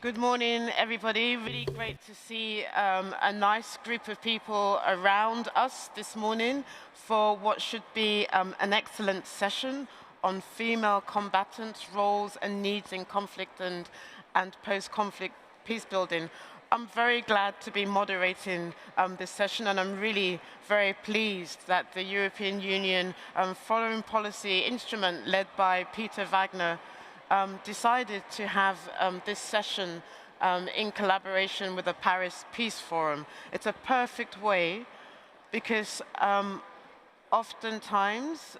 Good morning, everybody. Really great to see a nice group of people around us this morning for what should be an excellent session on female combatants' roles and needs in conflict and post-conflict peace building. I'm very glad to be moderating this session, and I'm really very pleased that the European Union Foreign Policy Instrument led by Peter Wagner decided to have this session in collaboration with the Paris Peace Forum. It's a perfect way because oftentimes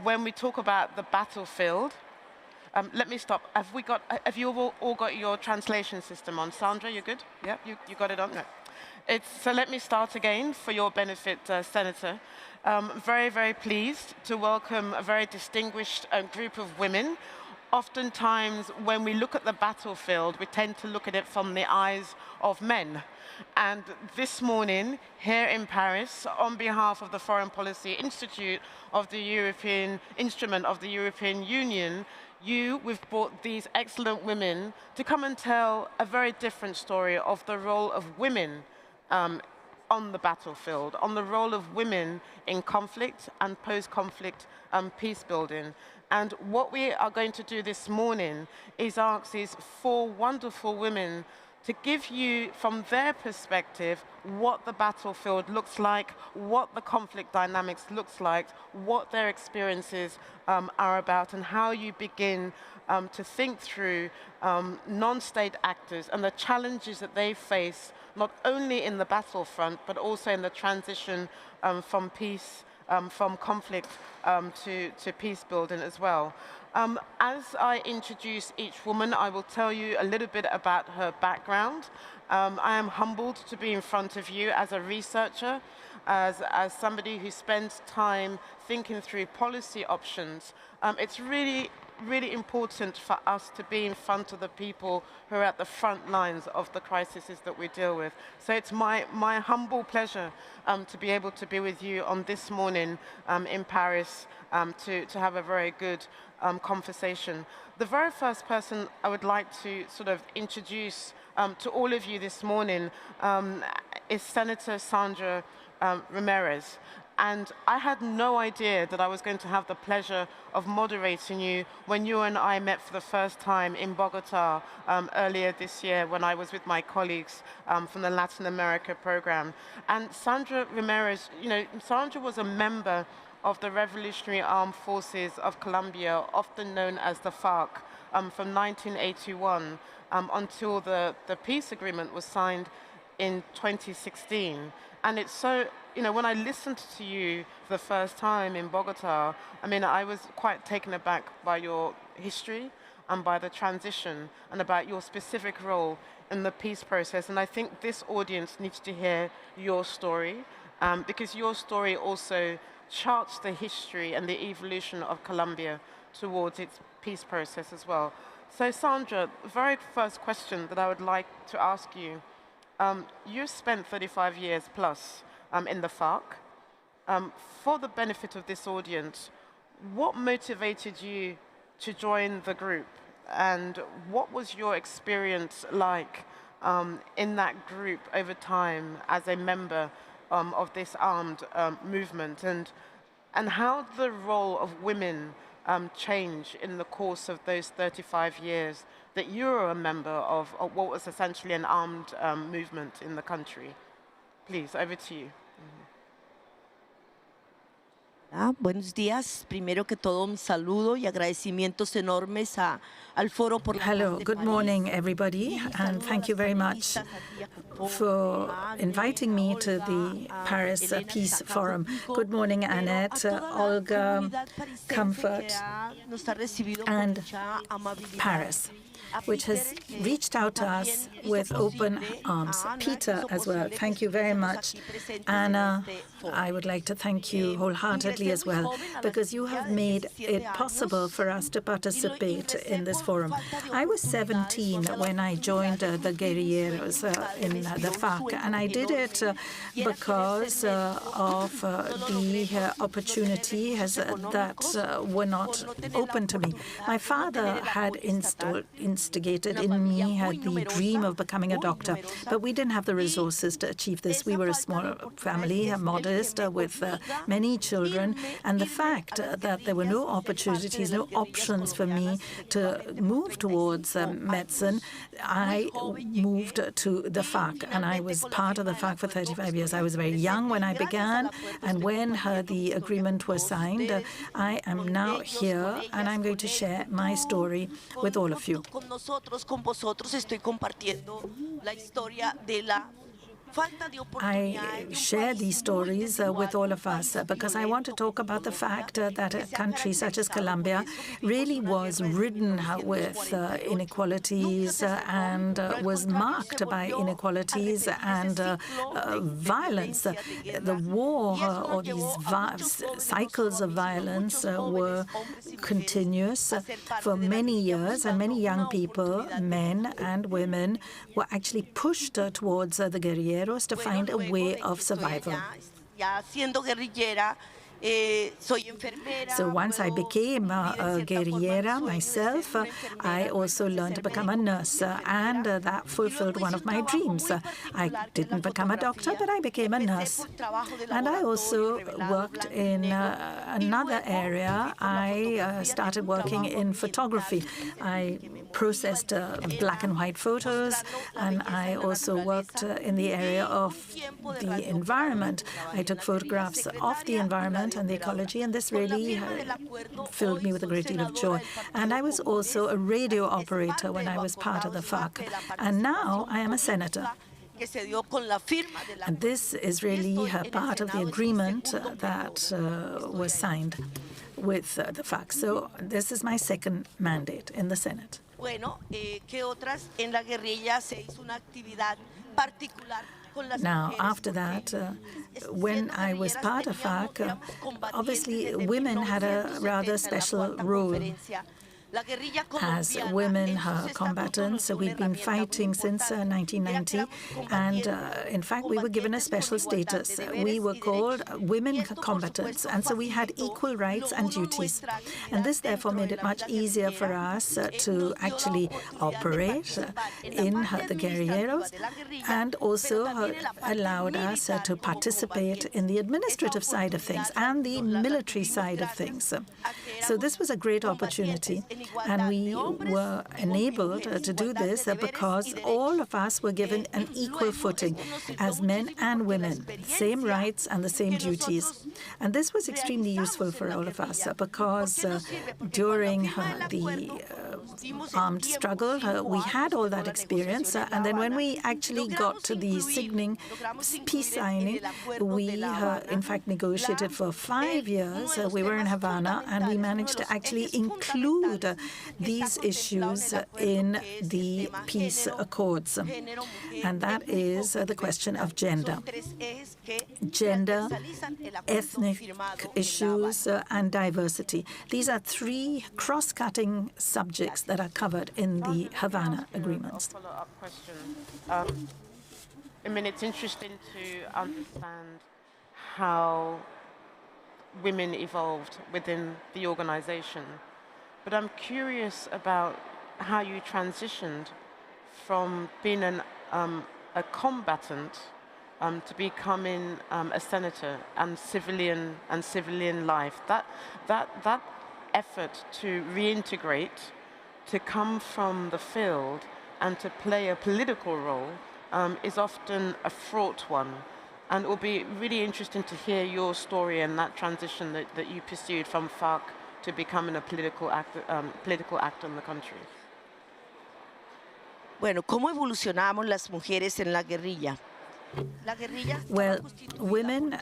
when we talk about the battlefield, let me stop. Have you all got your translation system on? Sandra, you good? Yeah, you got it on? No. So let me start again for your benefit, Senator. Very, very pleased to welcome a very distinguished group of women. Oftentimes, when we look at the battlefield, we tend to look at it from the eyes of men. And this morning, here in Paris, on behalf of the Foreign Policy Institute of the European Instrument of the European Union, we've brought these excellent women to come and tell a very different story of the role of women on the battlefield, on the role of women in conflict and post-conflict peace building. And what we are going to do this morning is ask these four wonderful women to give you, from their perspective, what the battlefield looks like, what the conflict dynamics looks like, what their experiences are about, and how you begin to think through non-state actors and the challenges that they face, not only in the battlefront, but also in the transition from peace, from conflict to peace building as well. As I introduce each woman, I will tell you a little bit about her background. I am humbled to be in front of you as a researcher, as somebody who spends time thinking through policy options. It's really important for us to be in front of the people who are at the front lines of the crises that we deal with. So it's my humble pleasure to be able to be with you on this morning in Paris to have a very good conversation. The very first person I would like to sort of introduce to all of you this morning is Senator Sandra Ramirez. And I had no idea that I was going to have the pleasure of moderating you when you and I met for the first time in Bogota earlier this year when I was with my colleagues from the Latin America program. And Sandra Ramirez, Sandra was a member of the Revolutionary Armed Forces of Colombia, often known as the FARC, from 1981 until the peace agreement was signed in 2016. And it's so, when I listened to you for the first time in Bogota, I was quite taken aback by your history and by the transition and about your specific role in the peace process. And I think this audience needs to hear your story because your story also charts the history and the evolution of Colombia towards its peace process as well. So Sandra, the very first question that I would like to ask you, you spent 35 years plus in the FARC. For the benefit of this audience, what motivated you to join the group? And what was your experience like in that group over time as a member of this armed movement? And how did the role of women change in the course of those 35 years that you were a member of what was essentially an armed movement in the country? Please, over to you. Buenos días. Primero que todo, un saludo y agradecimientos enormes al foro por la paz de Hello, good París. morning, everybody, and thank you very much for inviting me to the Paris Peace Forum. Good morning, Annette, Olga, Comfort, and Paris. which has reached out to us with open arms. Peter as well, thank you very much. Anna, I would like to thank you wholeheartedly as well, because you have made it possible for us to participate in this forum. I was 17 when I joined the guerrilleros in the FARC, and I did it because of the opportunities that were not open to me. My father had instigated in me the dream of becoming a doctor, but we didn't have the resources to achieve this. We were a small family, modest, with many children, and the fact that there were no opportunities, no options for me to move towards medicine, I moved to the FARC, and I was part of the FARC for 35 years. I was very young when I began, and when the agreement was signed, I am now here, and I'm going to share my story with all of you. I share these stories with all of us because I want to talk about the fact that a country such as Colombia really was ridden with inequalities and was marked by inequalities and violence. The war or these cycles of violence were continuous for many years, and many young people, men and women, were actually pushed towards the guerrilleros to find a way of survival. So once I became a guerrillera myself, I also learned to become a nurse, and that fulfilled one of my dreams. I didn't become a doctor, but I became a nurse. And I also worked in another area. I started working in photography. I processed black and white photos, and I also worked in the area of the environment. I took photographs of the environment and the ecology, and this really filled me with a great deal of joy. And I was also a radio operator when I was part of the FARC, and now I am a senator. And this is really part of the agreement that was signed with the FARC. So this is my second mandate in the Senate. Now, after that, when I was part of FARC, obviously women had a rather special role. As women combatants, we've been fighting since 1990, and in fact, we were given a special status. We were called women combatants, and so we had equal rights and duties. And this, therefore, made it much easier for us to actually operate in the guerrilleros, and also allowed us to participate in the administrative side of things and the military side of things. So this was a great opportunity. And we were enabled to do this because all of us were given an equal footing as men and women, same rights and the same duties. And this was extremely useful for all of us because during the armed struggle, we had all that experience. And then when we actually got to the peace signing, we in fact negotiated for 5 years. We were in Havana, and we managed to actually include these issues in the peace accords. And that is the question of gender. Gender, ethnic issues, and diversity. These are 3 cross-cutting subjects that are covered in the Havana agreements. Follow-up question. I mean, it's interesting to understand how women evolved within the organization. But I'm curious about how you transitioned from being a combatant to becoming a senator and civilian life. That effort to reintegrate, to come from the field and to play a political role is often a fraught one. And it will be really interesting to hear your story and that transition that you pursued from FARC to becoming a political actor in the country. Bueno, ¿cómo evolucionamos las mujeres en la guerrilla? Well, women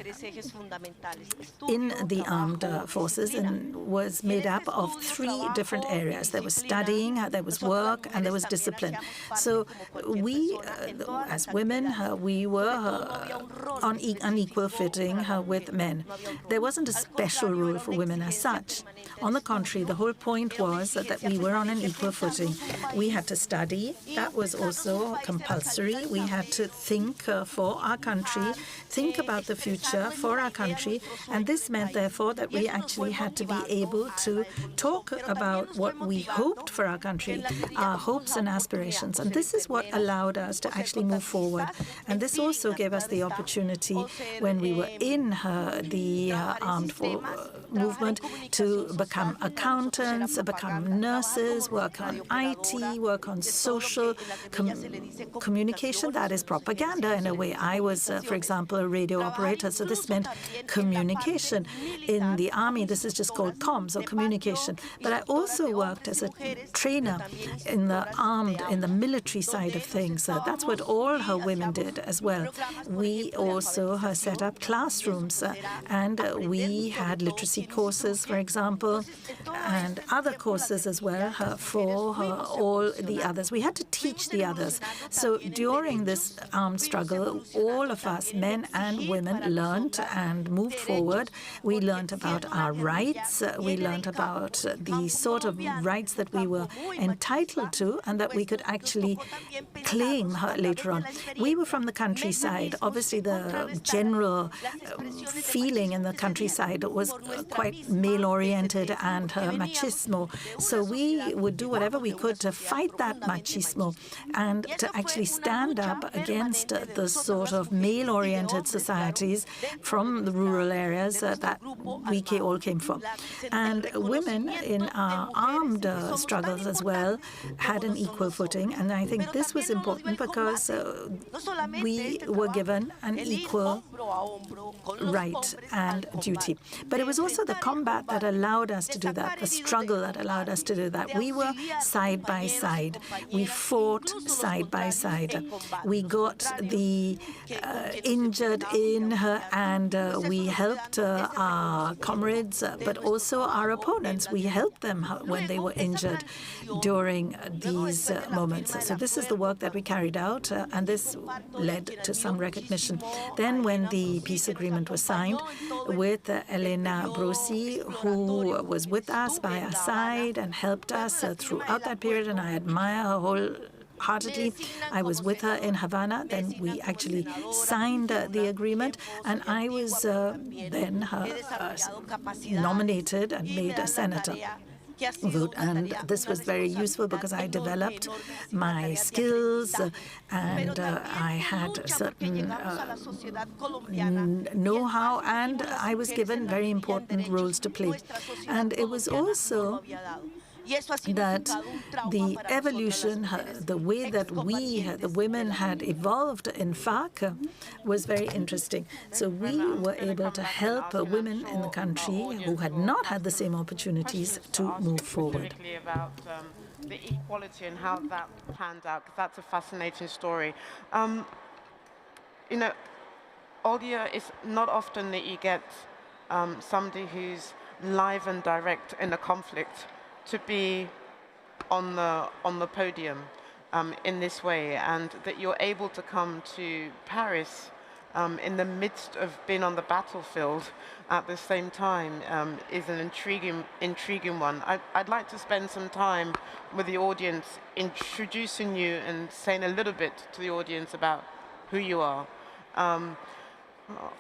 in the armed forces was made up of 3 different areas. There was studying, there was work, and there was discipline. So we, as women, we were on unequal footing with men. There wasn't a special rule for women as such. On the contrary, the whole point was that we were on an equal footing. We had to study. That was also compulsory. We had to think for our country, think about the future for our country. And this meant, therefore, that we actually had to be able to talk about what we hoped for our country, our hopes and aspirations. And this is what allowed us to actually move forward. And this also gave us the opportunity, when we were in the armed movement, to become accountants, become nurses, work on IT, work on social communication. That is propaganda in a way. I was, for example, a radio operator, so this meant communication. In the army, this is just called comms, or communication. But I also worked as a trainer in the military side of things. That's what all her women did as well. We also set up classrooms, and we had literacy courses, for example, and other courses as well for all the others. We had to teach the others. So during this armed struggle, all of us, men and women, learned and moved forward. We learned about our rights. We learned about the sort of rights that we were entitled to and that we could actually claim later on. We were from the countryside. Obviously, the general feeling in the countryside was quite male-oriented and machismo. So we would do whatever we could to fight that machismo and to actually stand up against the sort of male-oriented societies from the rural areas that we all came from. And women in our armed struggles as well had an equal footing. And I think this was important because we were given an equal right and duty. But it was also the combat that allowed us to do that, the struggle that allowed us to do that. We were side by side. We fought side by side. We got the injured in, and we helped our comrades, but also our opponents. We helped them when they were injured during these moments. So this is the work that we carried out, and this led to some recognition. Then when the peace agreement was signed with Elena Brosi, who was with us by our side and helped us throughout that period, and I admire her wholeheartedly. I was with her in Havana. Then we actually signed the agreement, and I was then nominated and made a senator. And this was very useful because I developed my skills and I had certain know-how, and I was given very important roles to play. And it was also that the evolution, the way that we, the women, had evolved in FARC was very interesting. So we were able to help women in the country who had not had the same opportunities to move forward. About the equality and how that panned out, because that's a fascinating story. You know, Olya, it's not often that you get somebody who's live and direct in a conflict to be on the podium in this way, and that you're able to come to Paris in the midst of being on the battlefield at the same time is an intriguing one. I'd like to spend some time with the audience introducing you and saying a little bit to the audience about who you are.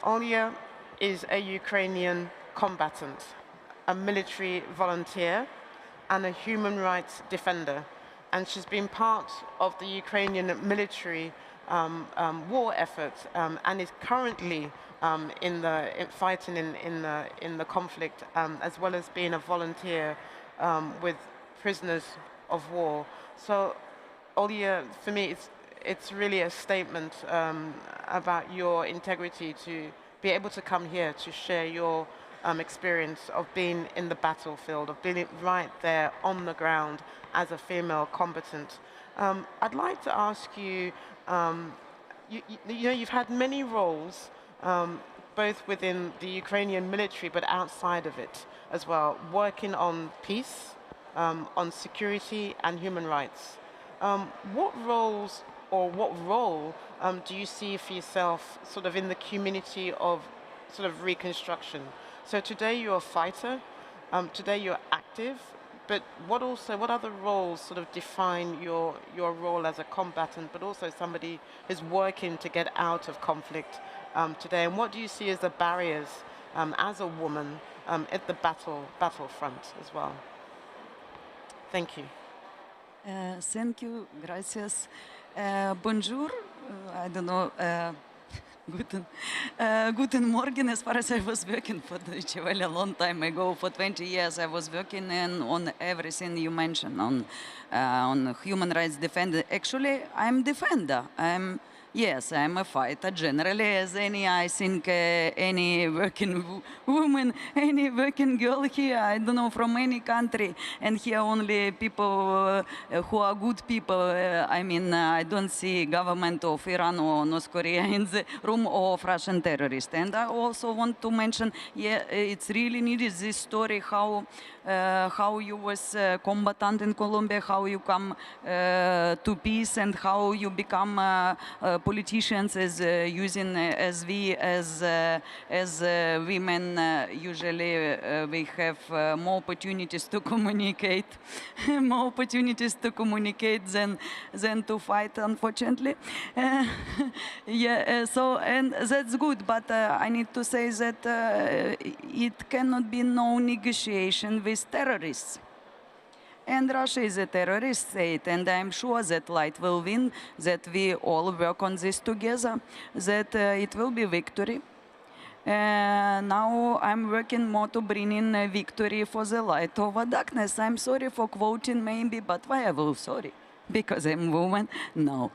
Olya is a Ukrainian combatant, a military volunteer, and a human rights defender. And she's been part of the Ukrainian military war effort and is currently fighting in the conflict, as well as being a volunteer with prisoners of war. So, Olya, for me, it's really a statement about your integrity to be able to come here to share your experience of being in the battlefield, of being right there on the ground as a female combatant. I'd like to ask you, you know, you've had many roles, both within the Ukrainian military but outside of it as well, working on peace, on security and human rights. What roles or what role do you see for yourself sort of in the community of sort of reconstruction? So today you're a fighter, today you're active, but what other roles sort of define your role as a combatant, but also somebody who's working to get out of conflict today? And what do you see as the barriers as a woman at the battlefront as well? Thank you. Thank you, gracias. Bonjour, I don't know, Guten Morgen. As far as I was working for Deutsche Welle a long time ago, for 20 years, I was working on everything you mentioned, on human rights defender. Actually, I'm defender. Yes, I'm a fighter. Generally, as any, I think any working woman, any working girl here, I don't know, from any country, and here only people who are good people. I mean, I don't see government of Iran or North Korea in the room of Russian terrorists. And I also want to mention, yeah, it's really needed this story how you was combatant in Colombia, how you come to peace, and how you become politicians as using as women usually we have more opportunities to communicate, more opportunities to communicate than to fight, unfortunately. Yeah, so and that's good, but I need to say that it cannot be no negotiation with terrorists. And Russia is a terrorist state, and I'm sure that light will win, that we all work on this together, that it will be victory. Now I'm working more to bring in a victory for the light over darkness. I'm sorry for quoting maybe, but why I will sorry? Because I'm a woman? No.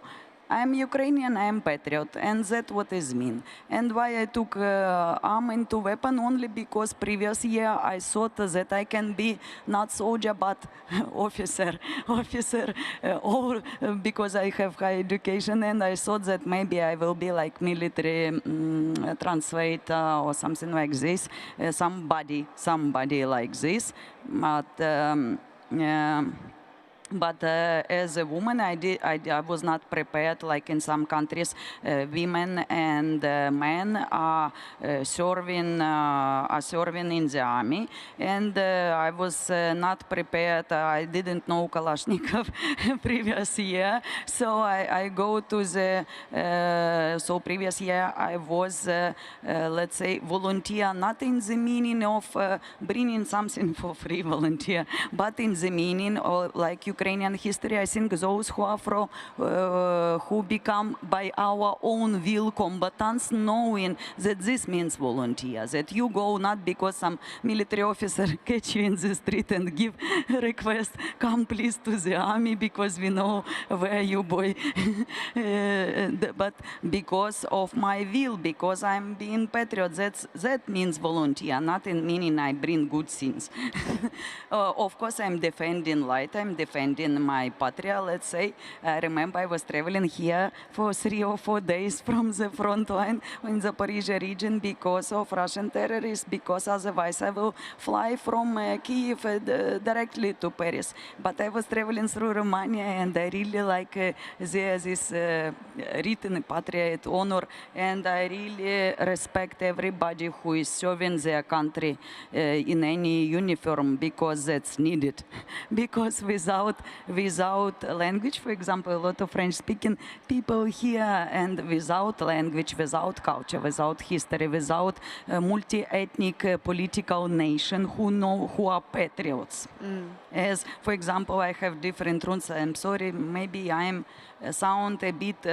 I'm Ukrainian, I'm patriot, and that's what it means. And why I took arm into weapon only because previous year I thought that I can be not soldier but officer, or because I have high education, and I thought that maybe I will be like military translator or something like this, somebody like this, but as a woman, I was not prepared. Like in some countries, women and men are serving in the army, and I was not prepared. I didn't know Kalashnikov previous year, so I go to the. So previous year I was, let's say, volunteer, not in the meaning of bringing something for free, volunteer, but in the meaning of like Ukrainian history, I think those who are who become by our own will combatants, knowing that this means volunteer, that you go not because some military officer catch you in the street and give a request, come please to the army because we know where you boy, but because of my will, because I'm being patriot, that means volunteer, not in meaning I bring good things. Of course, I'm defending light, I'm defending my patria, let's say. I remember I was traveling here for 3 or 4 days from the front line in the Zaporizhia region because of Russian terrorists, because otherwise I will fly from Kiev directly to Paris. But I was traveling through Romania, and I really like this written patriot honor, and I really respect everybody who is serving their country in any uniform, because that's needed. Because without language, for example, a lot of French-speaking people here, and without language, without culture, without history, without multi-ethnic political nation who are patriots. As, for example, I have different roots. I'm sorry, maybe I'm sound a bit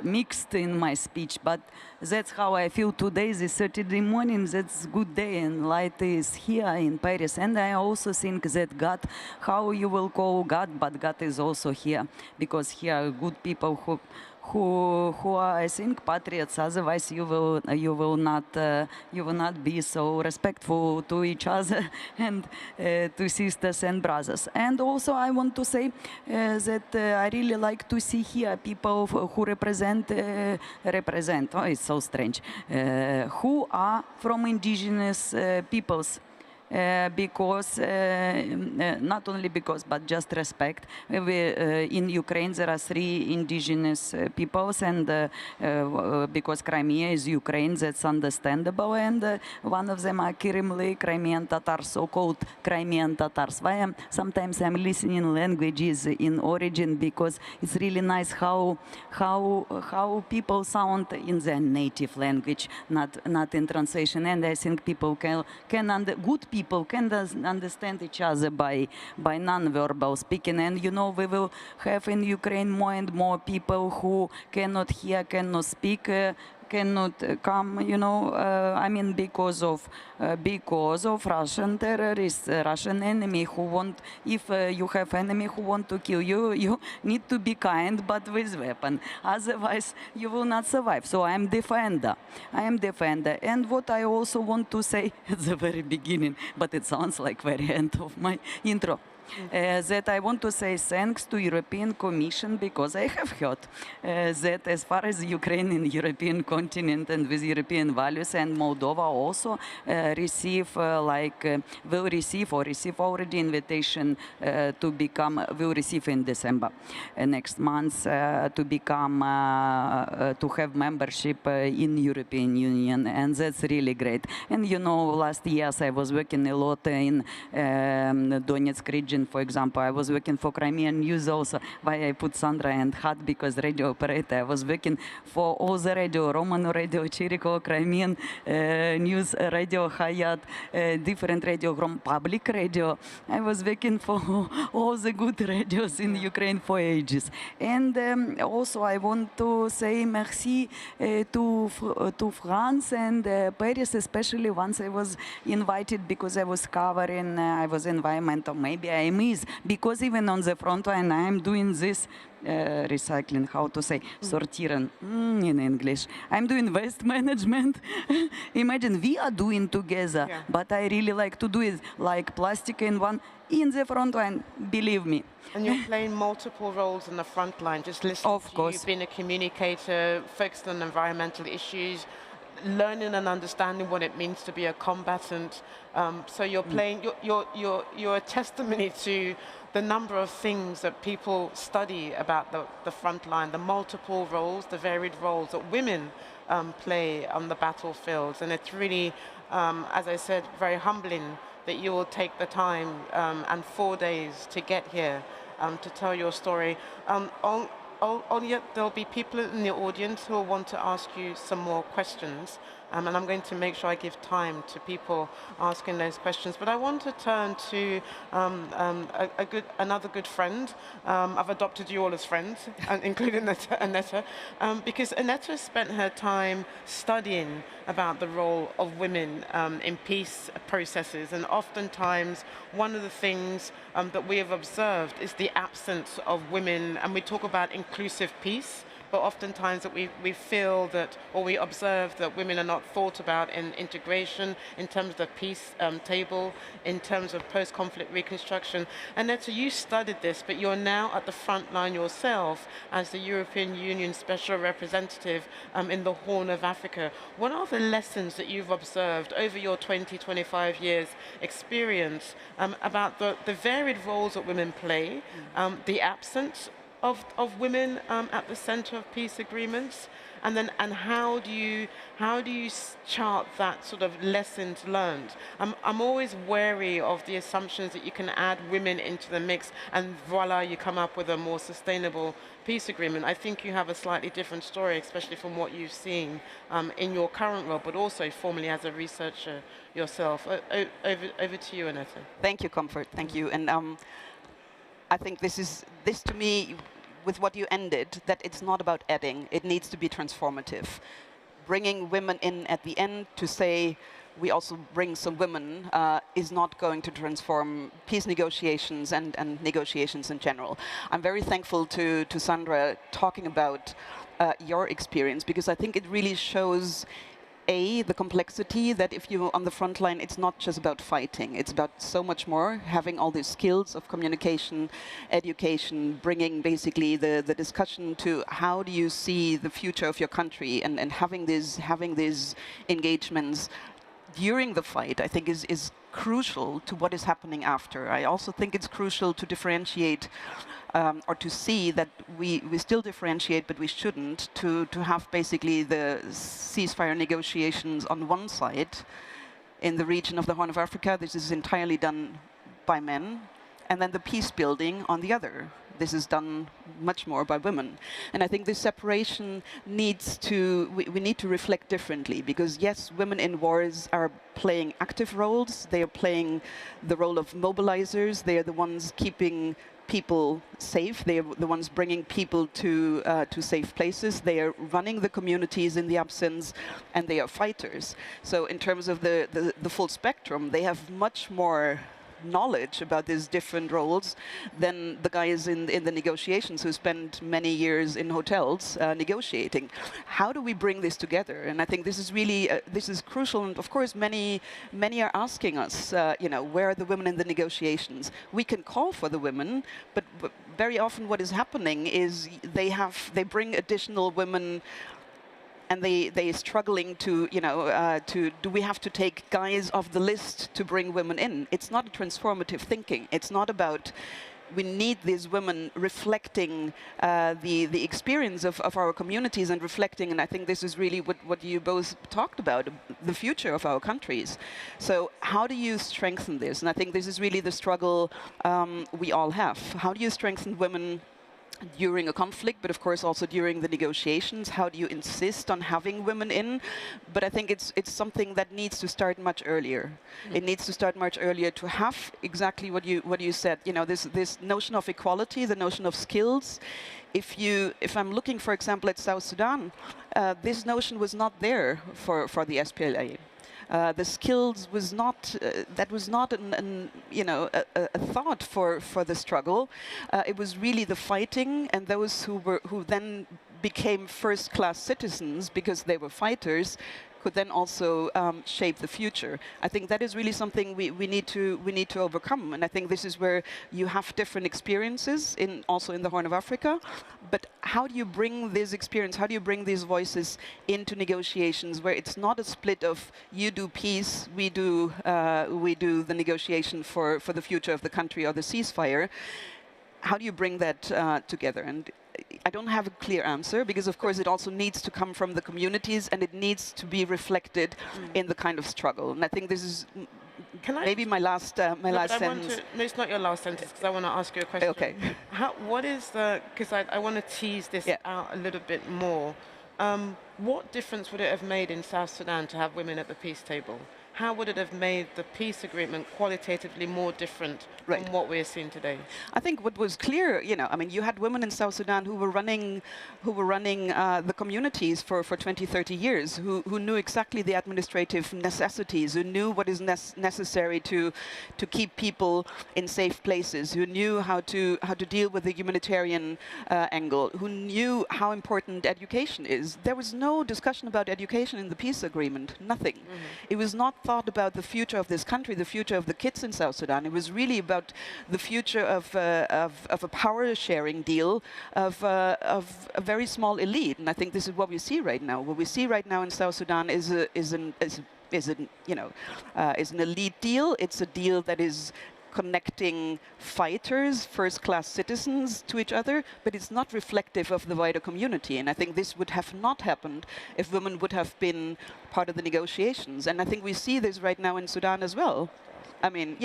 mixed in my speech, but that's how I feel today, this Saturday morning. That's good day, and light is here in Paris. And I also think that God, how you will call God, but God is also here, because here are good people who are, I think, patriots. Otherwise, you will not be so respectful to each other and to sisters and brothers. And also, I want to say that I really like to see here people who represent. Oh, it's so strange. Who are from indigenous peoples. Because not only because, but just respect. In Ukraine there are 3 indigenous peoples, and because Crimea is Ukraine, that's understandable. And one of them are Kirimli Crimean Tatars, so-called Crimean Tatars. Why sometimes I'm listening languages in origin, because it's really nice how people sound in their native language, not in translation. And I think people can good people can understand each other by non-verbal speaking. And we will have in Ukraine more and more people who cannot hear, cannot speak, cannot come, I mean, because of Russian terrorists, Russian enemy who want, if you have enemy who want to kill you, you need to be kind, but with weapon. Otherwise, you will not survive. So I am defender. And what I also want to say at the very beginning, but it sounds like very end of my intro, that I want to say thanks to European Commission, because I have heard that as far as Ukraine in European continent and with European values, and Moldova also will receive already invitation will receive in December next month to become to have membership in European Union, and that's really great. And last years I was working a lot in Donetsk region. For example, I was working for Crimean News also. Why I put Sandra and Hat, because radio operator. I was working for all the radio, Roman radio, Chiriko, Crimean News radio, Hayat, different radio from public radio. I was working for all the good radios in Ukraine for ages. And also I want to say merci to France and Paris, especially once I was invited because I was covering, I was environmental, maybe I miss, because even on the front line I am doing this recycling, how to say, sortieren in English. I'm doing waste management. Imagine we are doing together, but I really like to do it like plastic in one in the front line, believe me. And you're playing multiple roles in the front line, just listening to you. You've been a communicator, focused on environmental issues, learning and understanding what it means to be a combatant. So you're playing, you're a testimony to the number of things that people study about the front line, the multiple roles, the varied roles that women play on the battlefields. And it's really, as I said, very humbling that you will take the time and 4 days to get here to tell your story. Olya, there'll be people in the audience who will want to ask you some more questions, and I'm going to make sure I give time to people asking those questions. But I want to turn to another good friend. I've adopted you all as friends, including Aneta, because Aneta spent her time studying about the role of women in peace processes, and oftentimes one of the things that we have observed is the absence of women, and we talk about inclusive peace, but oftentimes that we feel that, or we observe that women are not thought about in integration, in terms of the peace table, in terms of post-conflict reconstruction. And Netta, you studied this, but you're now at the front line yourself as the European Union Special Representative in the Horn of Africa. What are the lessons that you've observed over your 20, 25 years experience about the varied roles that women play, the absence of women at the center of peace agreements, and how do you chart that sort of lessons learned? I'm always wary of the assumptions that you can add women into the mix and voila, you come up with a more sustainable peace agreement. I think you have a slightly different story, especially from what you've seen in your current role, but also formerly as a researcher yourself. Over to you, Aneta. Thank you, Comfort. Thank you. And I think this to me, with what you ended, that it's not about adding, it needs to be transformative. Bringing women in at the end to say, we also bring some women, is not going to transform peace negotiations and negotiations in general. I'm very thankful to Sandra talking about your experience, because I think it really shows the complexity that if you're on the front line, it's not just about fighting. It's about so much more, having all these skills of communication, education, bringing basically the discussion to how do you see the future of your country, and having these engagements during the fight, I think is crucial to what is happening after. I also think it's crucial to differentiate or to see that we still differentiate, but we shouldn't, to have basically the ceasefire negotiations on one side in the region of the Horn of Africa. This is entirely done by men, and then the peace building on the other. This is done much more by women. And I think this separation needs to, we need to reflect differently, because yes, women in wars are playing active roles. They are playing the role of mobilizers. They are the ones keeping people safe. They are the ones bringing people to safe places. They are running the communities in the absence, and they are fighters. So in terms of the full spectrum, they have much more knowledge about these different roles than the guys in the negotiations who spend many years in hotels negotiating. How do we bring this together? And I think this is really this is crucial. And of course, many are asking us, where are the women in the negotiations? We can call for the women, but very often what is happening is they bring additional women. And they struggling to, do we have to take guys off the list to bring women in? It's not a transformative thinking. It's not about, we need these women reflecting the experience of our communities and reflecting, and I think this is really what you both talked about, the future of our countries. So how do you strengthen this? And I think this is really the struggle we all have. How do you strengthen women during a conflict, but of course also during the negotiations? How do you insist on having women in? But I think it's something that needs to start much earlier. It needs to start much earlier to have exactly what you said. This notion of equality, the notion of skills. If I'm looking, for example, at South Sudan, this notion was not there for the SPLA. The skills was not that was not a thought for the struggle. It was really the fighting, and those who then became first-class citizens because they were fighters could then also shape the future. I think that is really something we need to overcome, and I think this is where you have different experiences also in the Horn of Africa. But how do you bring this experience? How do you bring these voices into negotiations where it's not a split of you do peace, we do the negotiation for the future of the country or the ceasefire? How do you bring that together? And I don't have a clear answer, because of course it also needs to come from the communities, and it needs to be reflected in the kind of struggle. And I think this is maybe my last sentence. No, it's not your last sentence, because I want to ask you a question. Okay. What is because I want to tease this out a little bit more. What difference would it have made in South Sudan to have women at the peace table? How would it have made the peace agreement qualitatively more different from what we're seeing today? I think what was clear, you had women in South Sudan who were running the communities for 20, 30 years, who knew exactly the administrative necessities, who knew what is necessary to keep people in safe places, who knew how to deal with the humanitarian angle, who knew how important education is. There was no discussion about education in the peace agreement, nothing. It was not thought about the future of this country, the future of the kids in South Sudan. It was really about the future of a power-sharing deal of a very small elite. And I think this is what we see right now. What we see right now in South Sudan is an elite deal. It's a deal that is connecting fighters, first-class citizens to each other, but it's not reflective of the wider community. And I think this would have not happened if women would have been part of the negotiations. And I think we see this right now in Sudan as well. I mean,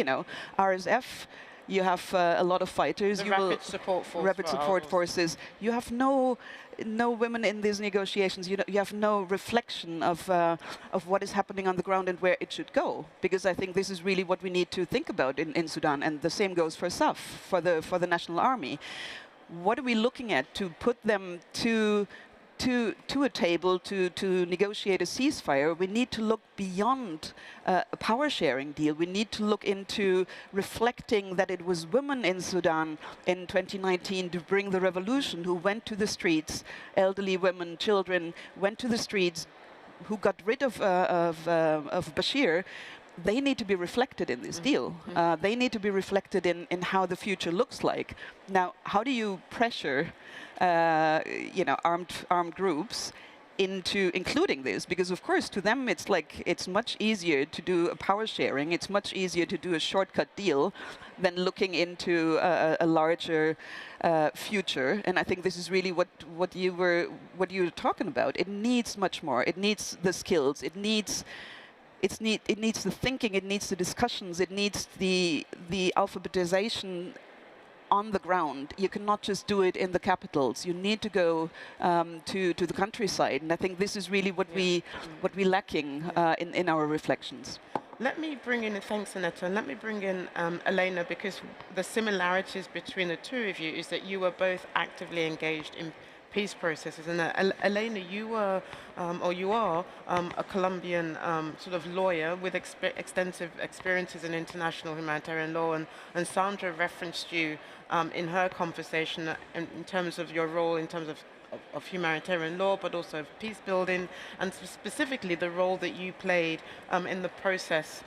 RSF, you have a lot of fighters. The rapid support force. Rapid support forces. You have no women in these negotiations. You have no reflection of what is happening on the ground and where it should go. Because I think this is really what we need to think about in Sudan. And the same goes for SAF, for the National Army. What are we looking at to put them to to a table to negotiate a ceasefire, we need to look beyond a power sharing deal. We need to look into reflecting that it was women in Sudan in 2019 to bring the revolution who went to the streets, elderly women, children went to the streets, who got rid of Bashir. They need to be reflected in this deal. They need to be reflected in how the future looks like. Now, how do you pressure armed groups into including this? Because of course, to them, it's much easier to do a power sharing. It's much easier to do a shortcut deal than looking into a larger future. And I think this is really what you were talking about. It needs much more. It needs the skills. It needs the thinking. It needs the discussions. It needs the alphabetization on the ground. You cannot just do it in the capitals. You need to go to the countryside, and I think this is really what we lacking in our reflections. Let me bring in, thanks Annette, and let me bring in Elena, because the similarities between the two of you is that you were both actively engaged in peace processes. And Elena, you were, or you are, a Colombian sort of lawyer with extensive experiences in international humanitarian law, and Sandra referenced you in her conversation in terms of your role in terms of humanitarian law, but also of peace building, and specifically the role that you played in the process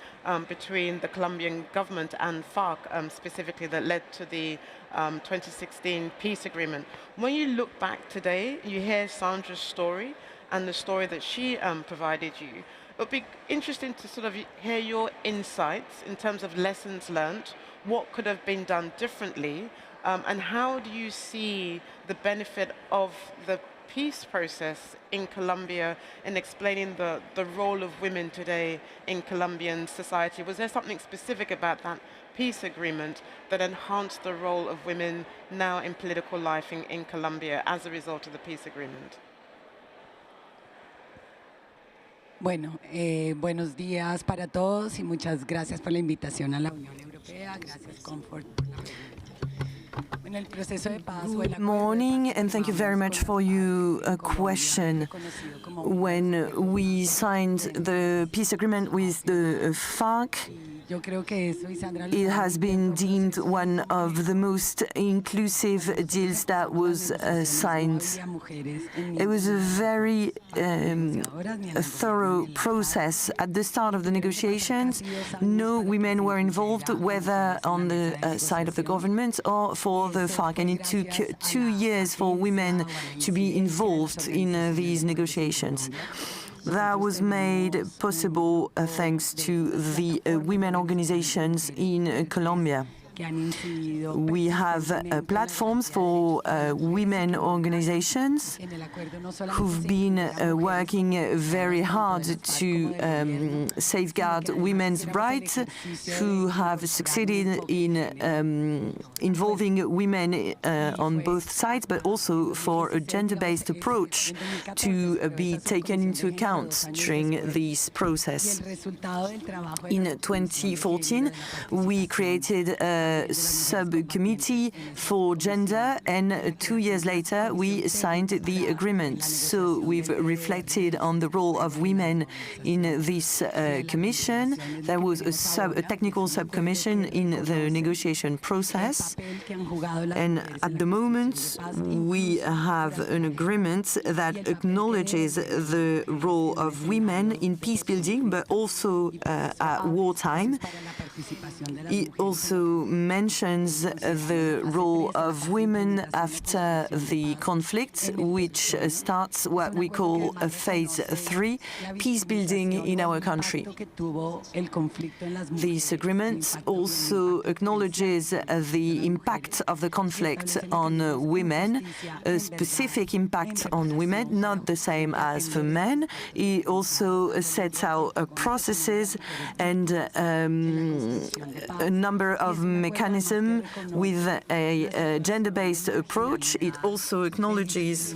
between the Colombian government and FARC, specifically that led to the 2016 peace agreement. When you look back today, you hear Sandra's story and the story that she provided you. It would be interesting to sort of hear your insights in terms of lessons learned, what could have been done differently, and how do you see the benefit of the peace process in Colombia in explaining the role of women today in Colombian society? Was there something specific about that peace agreement that enhanced the role of women now in political life in Colombia as a result of the peace agreement? Bueno, buenos días para todos y muchas gracias por la invitación a la Unión Europea. Gracias, Comfort, por la pregunta. Good morning, and thank you very much for your question. When we signed the peace agreement with the FARC, it has been deemed one of the most inclusive deals that was signed. It was a very thorough process. At the start of the negotiations, no women were involved, whether on the side of the government or for the FARC, and it took 2 years for women to be involved in these negotiations. That was made possible thanks to the women organizations in Colombia. We have platforms for women organizations who've been working very hard to safeguard women's rights, who have succeeded in involving women on both sides, but also for a gender-based approach to be taken into account during this process. In 2014, we created a subcommittee for gender, and 2 years later we signed the agreement. So we've reflected on the role of women in this commission. There was a technical subcommission in the negotiation process, and at the moment we have an agreement that acknowledges the role of women in peace building, but also at wartime. It also mentions the role of women after the conflict, which starts what we call a phase 3, peace building in our country. This agreement also acknowledges the impact of the conflict on women, a specific impact on women, not the same as for men. It also sets out processes and a number of mechanisms with a gender-based approach. It also acknowledges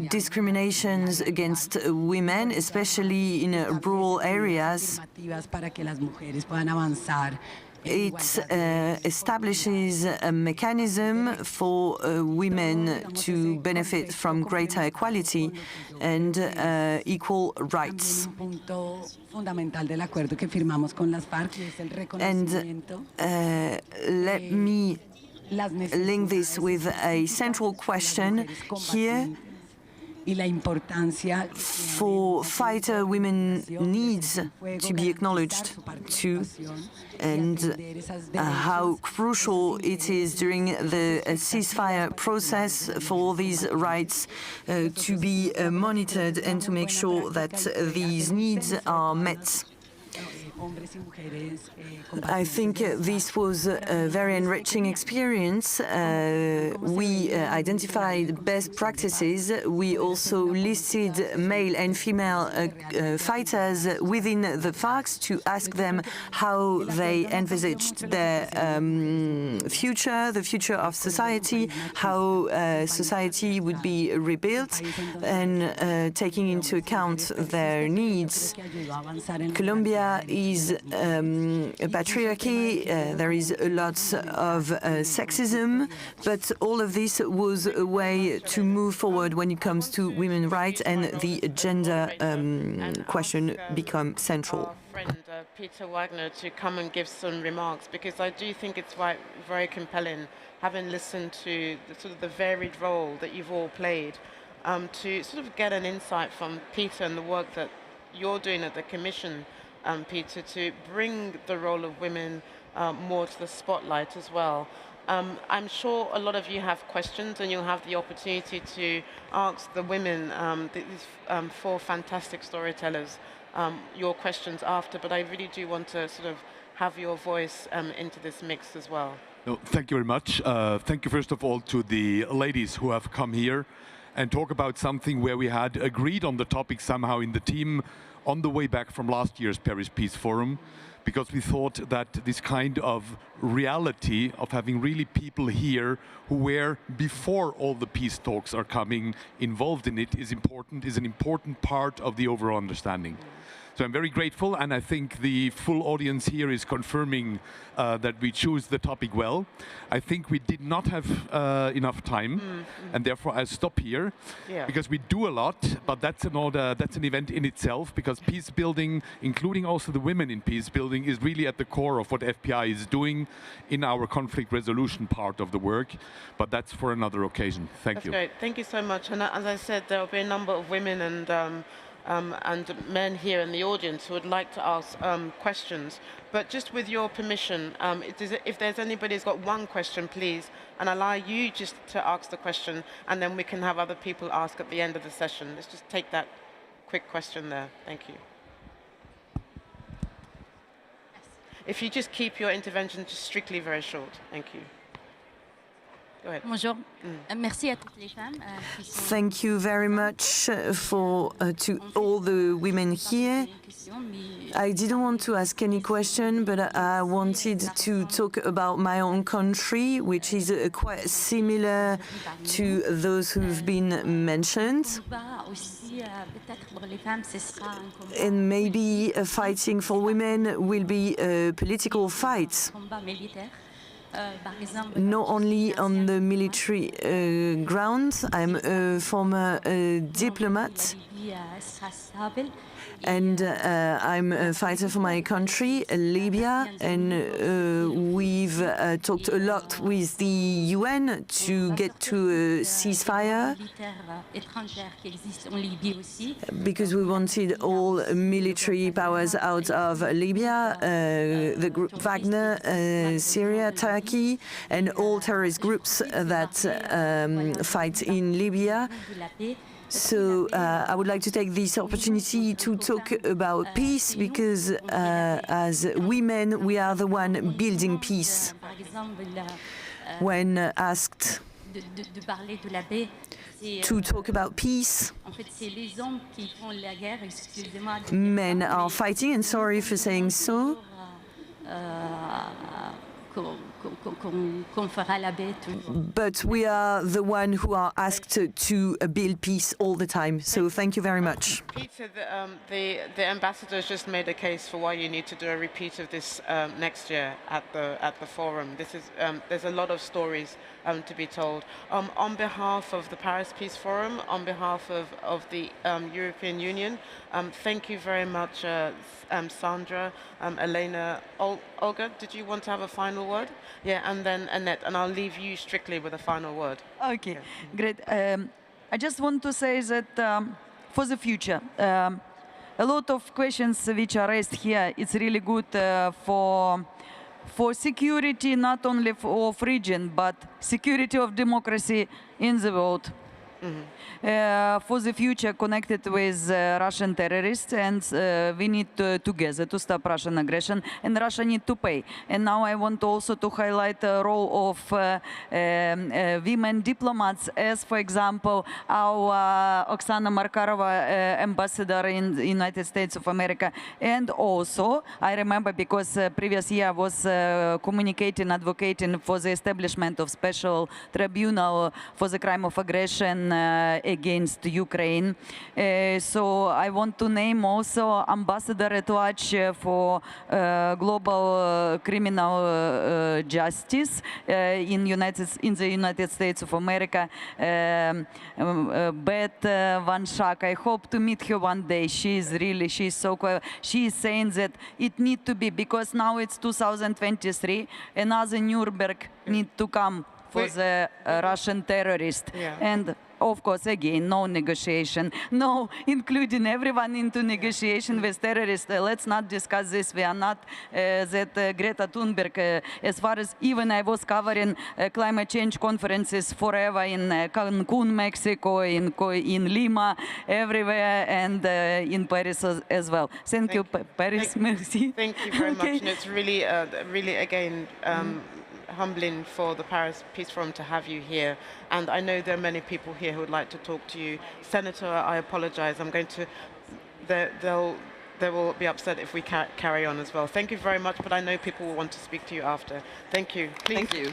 discriminations against women, especially in rural areas. It establishes a mechanism for women to benefit from greater equality and equal rights. And let me link this with a central question here. For fighter women needs to be acknowledged too, and how crucial it is during the ceasefire process for these rights to be monitored and to make sure that these needs are met. I think this was a very enriching experience. We identified best practices. We also listed male and female fighters within the FARC to ask them how they envisaged their future, the future of society, how society would be rebuilt, and taking into account their needs. Colombia is a patriarchy, there is a lot of sexism, but all of this was a way to move forward when it comes to women's rights, and the gender question become central. Our friend Peter Wagner to come and give some remarks, because I do think it's very compelling, having listened to the varied role that you've all played, to sort of get an insight from Peter and the work that you're doing at the Commission, Peter, to bring the role of women more to the spotlight as well. I'm sure a lot of you have questions, and you'll have the opportunity to ask the women, these 4 fantastic storytellers, your questions after, but I really do want to sort of have your voice into this mix as well. No, thank you very much. Thank you first of all to the ladies who have come here and talk about something where we had agreed on the topic somehow in the team on the way back from last year's Paris Peace Forum, because we thought that this kind of reality of having really people here who were, before all the peace talks are coming, involved in it is an important part of the overall understanding. So I'm very grateful, and I think the full audience here is confirming that we choose the topic well. I think we did not have enough time, and therefore I'll stop here, because we do a lot, but that's an event in itself, because peace building, including also the women in peace building, is really at the core of what FPI is doing in our conflict resolution part of the work, but that's for another occasion. Thank you. That's great. Thank you so much. And as I said, there will be a number of women and men here in the audience who would like to ask questions. But just with your permission, if there's anybody who's got one question, please, and allow you just to ask the question, and then we can have other people ask at the end of the session. Let's just take that quick question there. Thank you. If you just keep your intervention just strictly very short. Thank you. Go ahead. Bonjour. Merci à toutes les femmes. Thank you very much to all the women here. I didn't want to ask any question, but I wanted to talk about my own country, which is quite similar to those who've been mentioned. And maybe fighting for women will be a political fight. Not only on the military ground. I'm a former diplomat, and I'm a fighter for my country, Libya, and we've talked a lot with the UN to get to a ceasefire, because we wanted all military powers out of Libya, the group Wagner, Syria, Turkey, and all terrorist groups that fight in Libya. So I would like to take this opportunity to talk about peace, because as women, we are the one building peace. When asked to talk about peace, men are fighting, and sorry for saying so. qu'on fera la paix toujours. But we are the one who are asked to build peace all the time. So thank you very much. Peter, the ambassadors just made a case for why you need to do a repeat of this next year at the forum. This is there's a lot of stories to be told. On behalf of the Paris Peace Forum, on behalf of the European Union, thank you very much, Sandra, Elena, Olga. Did you want to have a final word? Yeah, and then Annette, and I'll leave you strictly with a final word. Okay, great. I just want to say that for the future, a lot of questions which are raised here, it's really good for security, not only of region, but security of democracy in the world. For the future connected with Russian terrorists, and we need together to stop Russian aggression, and Russia need to pay. And now I want also to highlight the role of women diplomats, as for example our Oksana Markarova, ambassador in the United States of America. And also I remember, because previous year I was communicating, advocating for the establishment of special tribunal for the crime of aggression against Ukraine. So I want to name also ambassador at large for global criminal justice in the United States of America, Beth Van Schaak. I hope to meet her one day. She's so cool. She is saying that it need to be, because now it's 2023, another Nuremberg need to come for the Russian terrorist. And of course, again, no negotiation, no including everyone into negotiation with terrorists. Let's not discuss this. We are not that Greta Thunberg. As far as even I was covering climate change conferences forever in Cancun, Mexico, in Lima, everywhere, and in Paris as well. Thank you, Paris. Merci. Thank you very much. And it's really, really, again, humbling for the Paris Peace Forum to have you here. And I know there are many people here who would like to talk to you. Senator, I apologize. I'm going to, they will be upset if we carry on as well. Thank you very much, but I know people will want to speak to you after. Thank you. Please. Thank you.